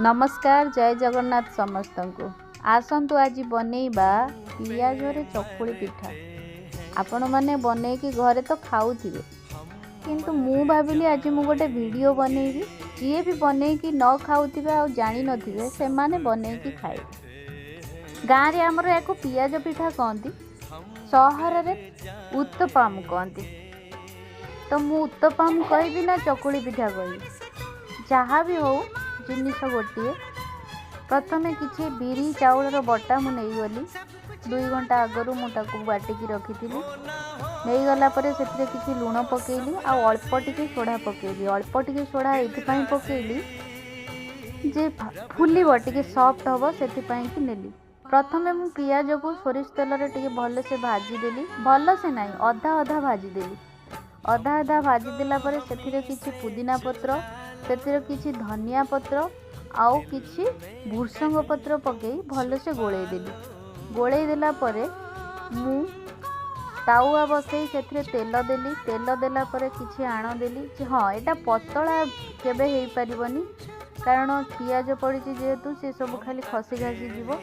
नमस्कार जय जगन्नाथ समस्त को आसतु आज बनैबा पियाज रे चकुली पिठा। आपण मैंने बनैकी घरे तो खाऊे किंतु मु भाविली आज मु गोटे वीडियो बनैबी जी भी बनैकी न खाऊे आ जानी नथिबे से माने बनैकी खाए। गाँव रे आमर या पियाज पिठा कहती, सहर रे उत्तपम कहती। तो मु उत्तपम कहबी ना चकुली पिठा कहबी जहाँ भी हो जिनिस गोटे। प्रथमे किसी बिरी चाउलर बटा मु नहीं गली 2 घंटा आगरू मुझे बाटिकी रखी नहीं गलापर से किसी लुण पकेली आ अल्प टिके सोडा पकेली। अल्प टिके सोडा ये पकेली जे फुलब टे सफ्ट हम से नेली। प्रथमे मु पियाज को सोरिष तेल टे भल से भाजीदेली, भल से ना अधा अधा भाजीदेली। अधा अधा भाजीदेला से किसी पुदीना पत्र से किसी धनिया पत्र आउ किछि भृषंग पत्र पकई भल से गोलई देला परे मु तावा बसई से तेल देली। तेल देला परे किछि आण देली। हाँ एटा पतला केबे हेई परिबनी कारण पियाज पड़ी जेहेतु से सब खाली खसी घासी जीव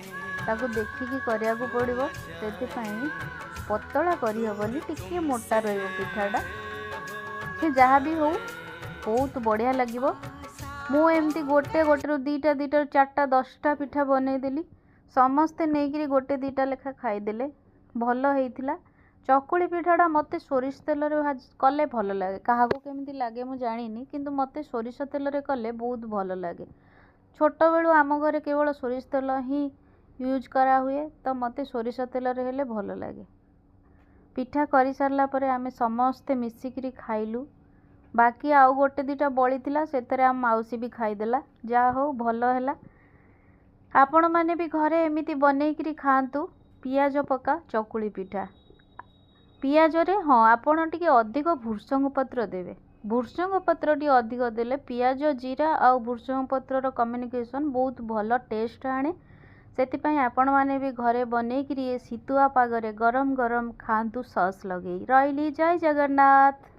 ताको देखिकी करिया को पड़िबो। सेति पतला करी हबनी, टिके मोटा रहइबो पिठाटा। से जहाँ भी हो बहुत बढ़िया लगे। मु एमती गोटे गोटे रु दीटा दीटा 4टा 10टा पिठा बनईदेली। समस्ते नहीं गोटे 2टा लेखा खाईदेले। भल होइथिला। चकुली पिठाटा मते सोरिष तेल रे कले भल लगे। क्या केमती लगे मु जानिनी किंतु मते सोरिष तेल रे कले बहुत भल लगे। छोट बेलू आम घरे केवल सोरिष तेल ही यूज करा हुए तो मते सोरिष तेल रे हेले भल लगे। पिठा करी सारला परे आमे समस्ते मिसिकिरी खाइलु। बाकी आउ गोटे 2टा बड़ी थिला सेतरे आम माउसी भी खाईदेला। जा हो भल है। आपण माने भी घरे एमिति बनईकरी खातु पियाज पका चकुली पिठा। पियाज रे हाँ आपण टिके अधिक भृषंग पत्र देवे। भृषंग पत्र टी अधिक देले पियाज जीरा आउ भृषंग पत्र कम्युनिकेशन बहुत भल टेस्ट आने। सेतिपई आपण माने भी घरे बनईकरी शीतुआ पागरे गरम गरम खातु सॉस लगे। रही जय जगन्नाथ।